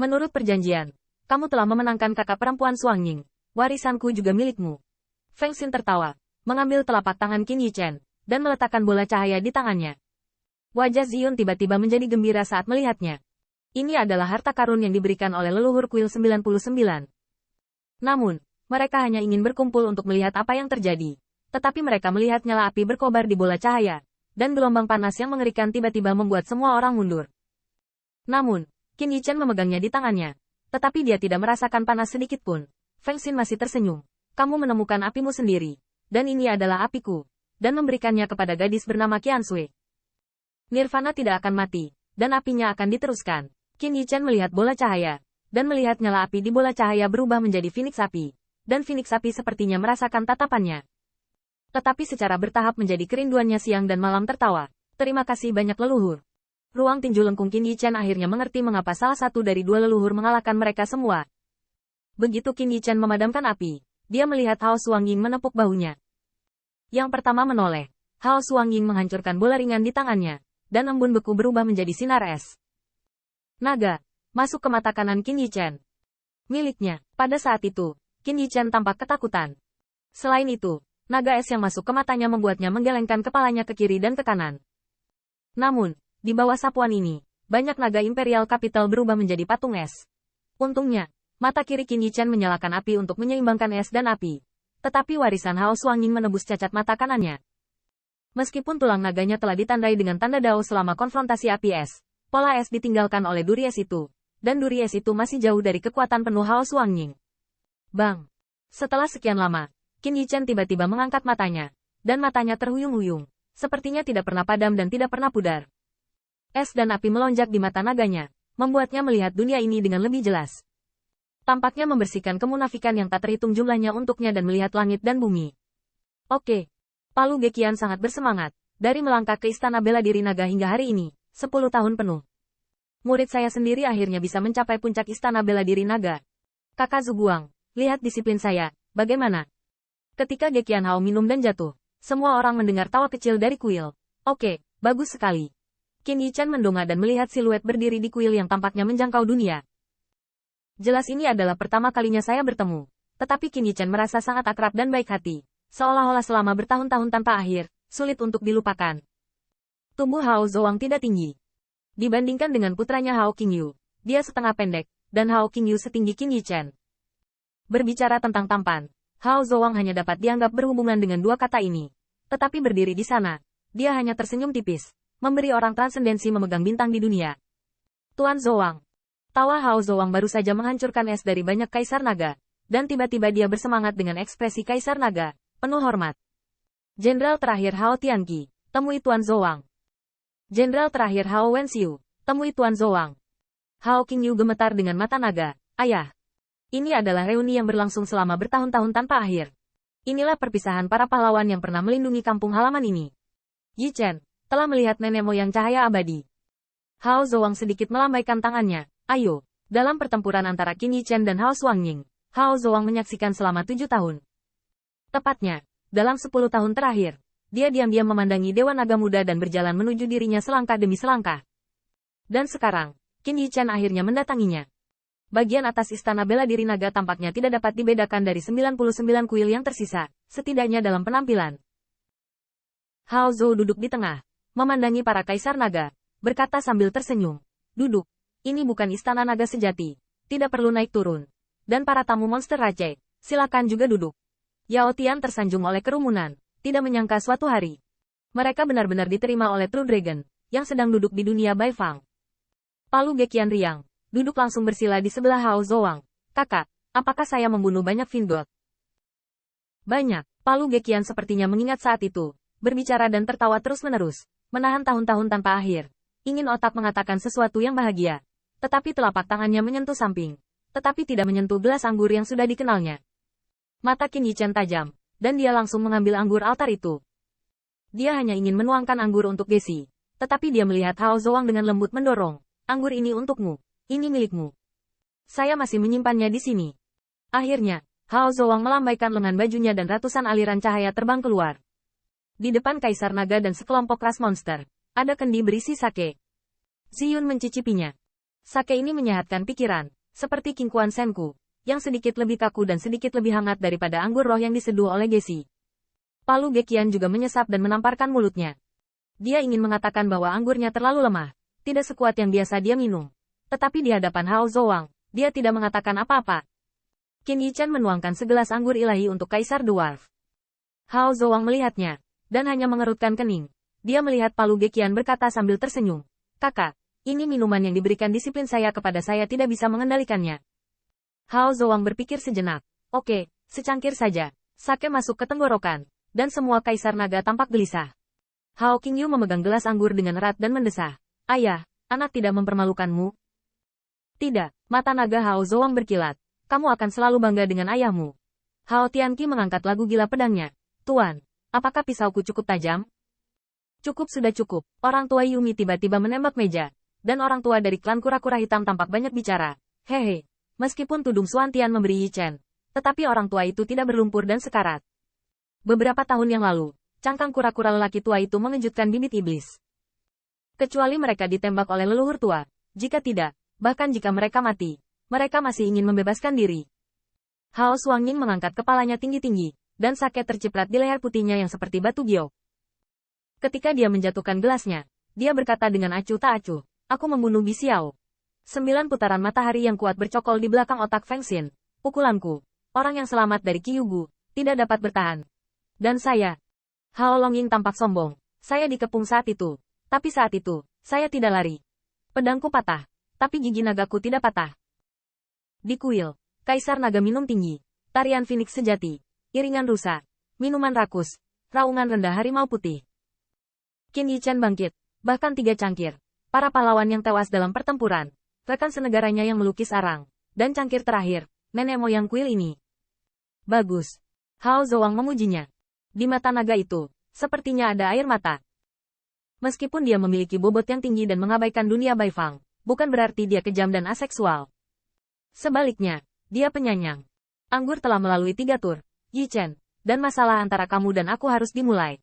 Menurut perjanjian, kamu telah memenangkan kakak perempuan Suangying. Warisanku juga milikmu. Feng Xin tertawa, mengambil telapak tangan Qin Yichen, dan meletakkan bola cahaya di tangannya. Wajah Ziyun tiba-tiba menjadi gembira saat melihatnya. Ini adalah harta karun yang diberikan oleh leluhur kuil 99. Namun, mereka hanya ingin berkumpul untuk melihat apa yang terjadi. Tetapi mereka melihat nyala api berkobar di bola cahaya, dan gelombang panas yang mengerikan tiba-tiba membuat semua orang mundur. Namun, Qin Yichen memegangnya di tangannya, tetapi dia tidak merasakan panas sedikit pun. Feng Xin masih tersenyum. Kamu menemukan apimu sendiri, dan ini adalah apiku, dan memberikannya kepada gadis bernama Qian Sui. Nirvana tidak akan mati, dan apinya akan diteruskan. Qin Yichen melihat bola cahaya, dan melihat nyala api di bola cahaya berubah menjadi Phoenix api, dan Phoenix api sepertinya merasakan tatapannya. Tetapi secara bertahap menjadi kerinduannya siang dan malam tertawa. Terima kasih banyak leluhur. Ruang tinju lengkung Qin Yichen akhirnya mengerti mengapa salah satu dari dua leluhur mengalahkan mereka semua. Begitu Qin Yichen memadamkan api, dia melihat Hao Suangying menepuk bahunya. Yang pertama menoleh, Hao Suangying menghancurkan bola ringan di tangannya, dan embun beku berubah menjadi sinar es. Naga, masuk ke mata kanan Qin Yichen. Miliknya, pada saat itu, Qin Yichen tampak ketakutan. Selain itu, naga es yang masuk ke matanya membuatnya menggelengkan kepalanya ke kiri dan ke kanan. Namun, di bawah sapuan ini, banyak naga Imperial Capital berubah menjadi patung es. Untungnya, mata kiri Qin Yichen menyalakan api untuk menyeimbangkan es dan api. Tetapi warisan Hao Suangying menebus cacat mata kanannya. Meskipun tulang naganya telah ditandai dengan tanda Dao selama konfrontasi api es, pola es ditinggalkan oleh duri es itu, dan duri es itu masih jauh dari kekuatan penuh Hao Suangying. Bang! Setelah sekian lama, Qin Yichen tiba-tiba mengangkat matanya, dan matanya terhuyung-huyung, sepertinya tidak pernah padam dan tidak pernah pudar. Es dan api melonjak di mata naganya, membuatnya melihat dunia ini dengan lebih jelas. Tampaknya membersihkan kemunafikan yang tak terhitung jumlahnya untuknya dan melihat langit dan bumi. Oke. Palu Gekian sangat bersemangat, dari melangkah ke istana bela diri naga hingga hari ini, 10 tahun penuh. Murid saya sendiri akhirnya bisa mencapai puncak istana bela diri naga. Kakak Zuguang, lihat disiplin saya, bagaimana? Ketika Gekian Hao minum dan jatuh, semua orang mendengar tawa kecil dari kuil. Oke, bagus sekali. Qin Yichen mendongak dan melihat siluet berdiri di kuil yang tampaknya menjangkau dunia. Jelas ini adalah pertama kalinya saya bertemu, tetapi Qin Yichen merasa sangat akrab dan baik hati, seolah-olah selama bertahun-tahun tanpa akhir, sulit untuk dilupakan. Tubuh Hao Zhuang tidak tinggi. Dibandingkan dengan putranya Hao Qingyu, dia setengah pendek, dan Hao Qingyu setinggi Qin Yichen. Berbicara tentang tampan, Hao Zhuang hanya dapat dianggap berhubungan dengan dua kata ini. Tetapi berdiri di sana, dia hanya tersenyum tipis, memberi orang transendensi memegang bintang di dunia. Tuan Zhuang. Tawa Hao Zhuang baru saja menghancurkan es dari banyak kaisar naga, dan tiba-tiba dia bersemangat dengan ekspresi kaisar naga, penuh hormat. Jenderal terakhir Hao Tianqi, temui Tuan Zhuang. Jenderal terakhir Hao Wenxiu, temui Tuan Zhuang. Hao Qingyu gemetar dengan mata naga. Ayah. Ini adalah reuni yang berlangsung selama bertahun-tahun tanpa akhir. Inilah perpisahan para pahlawan yang pernah melindungi kampung halaman ini. Yi Chen telah melihat nenek moyang cahaya abadi. Hao Zhuang sedikit melambaikan tangannya. Ayo, dalam pertempuran antara Qin Yichen dan Hao Suangying, Hao Zhuang menyaksikan selama 7 tahun. Tepatnya, dalam 10 tahun terakhir, dia diam-diam memandangi Dewa Naga Muda dan berjalan menuju dirinya selangkah demi selangkah. Dan sekarang, Qin Yichen akhirnya mendatanginya. Bagian atas istana bela diri naga tampaknya tidak dapat dibedakan dari 99 kuil yang tersisa, setidaknya dalam penampilan. Hao Zhou duduk di tengah, memandangi para kaisar naga, berkata sambil tersenyum. Duduk, ini bukan istana naga sejati, tidak perlu naik turun. Dan para tamu monster raja, silakan juga duduk. Yao Tian tersanjung oleh kerumunan, tidak menyangka suatu hari. Mereka benar-benar diterima oleh True Dragon, yang sedang duduk di dunia Baifang. Palu Gekian riang, duduk langsung bersila di sebelah Hao Zhuang. Kakak, apakah saya membunuh banyak Vingod? Banyak, Palu Gekian sepertinya mengingat saat itu, berbicara dan tertawa terus-menerus, menahan tahun-tahun tanpa akhir. Ingin otak mengatakan sesuatu yang bahagia. Tetapi telapak tangannya menyentuh samping. Tetapi tidak menyentuh gelas anggur yang sudah dikenalnya. Mata Qin Yichen tajam, dan dia langsung mengambil anggur altar itu. Dia hanya ingin menuangkan anggur untuk Gesi. Tetapi dia melihat Hao Zhuang dengan lembut mendorong. Anggur ini untukmu. Ini milikmu. Saya masih menyimpannya di sini. Akhirnya, Hao Zhuang melambaikan lengan bajunya dan ratusan aliran cahaya terbang keluar. Di depan Kaisar Naga dan sekelompok ras monster, ada kendi berisi sake. Ziyun mencicipinya. Sake ini menyehatkan pikiran, seperti King Kuan Senku, yang sedikit lebih kaku dan sedikit lebih hangat daripada anggur roh yang diseduh oleh Gesi. Palu Gekian juga menyesap dan menamparkan mulutnya. Dia ingin mengatakan bahwa anggurnya terlalu lemah, tidak sekuat yang biasa dia minum. Tetapi di hadapan Hao Zouang, dia tidak mengatakan apa-apa. Qin Yichen menuangkan segelas anggur ilahi untuk Kaisar Dwarf. Hao Zouang melihatnya, dan hanya mengerutkan kening. Dia melihat Palu Gekian berkata sambil tersenyum, "Kakak, ini minuman yang diberikan disiplin saya kepada saya tidak bisa mengendalikannya." Hao Zouang berpikir sejenak. Oke, secangkir saja. Sake masuk ke tenggorokan, dan semua Kaisar Naga tampak gelisah. Hao Qingyu memegang gelas anggur dengan erat dan mendesah. Ayah, anak tidak mempermalukanmu? Tidak, mata naga Hao Zouang berkilat. Kamu akan selalu bangga dengan ayahmu. Hao Tianqi mengangkat lagu gila pedangnya. Tuan, apakah pisauku cukup tajam? Cukup sudah cukup. Orang tua Yumi tiba-tiba menembak meja. Dan orang tua dari klan kura-kura hitam tampak banyak bicara. Hehe. Meskipun tudung Xuantian memberi Yichen, tetapi orang tua itu tidak berlumpur dan sekarat. Beberapa tahun yang lalu, cangkang kura-kura lelaki tua itu mengejutkan bibit iblis. Kecuali mereka ditembak oleh leluhur tua. Jika tidak, bahkan jika mereka mati, mereka masih ingin membebaskan diri. Hao Xuangying mengangkat kepalanya tinggi-tinggi, dan sake terciprat di leher putihnya yang seperti batu giok. Ketika dia menjatuhkan gelasnya, dia berkata dengan acuh tak acuh, "Aku membunuh Bi Xiao." 9 putaran matahari yang kuat bercokol di belakang otak Feng Xin. Pukulanku, orang yang selamat dari Qiyugu, tidak dapat bertahan. Dan saya, Hao Longying tampak sombong. Saya dikepung saat itu. Tapi saat itu, saya tidak lari. Pedangku patah, tapi gigi nagaku tidak patah. Di kuil, Kaisar Naga minum tinggi. Tarian Phoenix sejati. Iringan rusa. Minuman rakus. Raungan rendah harimau putih. Qin Yichen bangkit. Bahkan 3 cangkir. Para pahlawan yang tewas dalam pertempuran. Rekan senegaranya yang melukis arang. Dan cangkir terakhir, nenek moyang kuil ini. Bagus. Hao Zouang memujinya. Di mata naga itu, sepertinya ada air mata. Meskipun dia memiliki bobot yang tinggi dan mengabaikan dunia Baifang, bukan berarti dia kejam dan aseksual. Sebaliknya, dia penyayang. Anggur telah melalui 3 tur, Yichen, dan masalah antara kamu dan aku harus dimulai.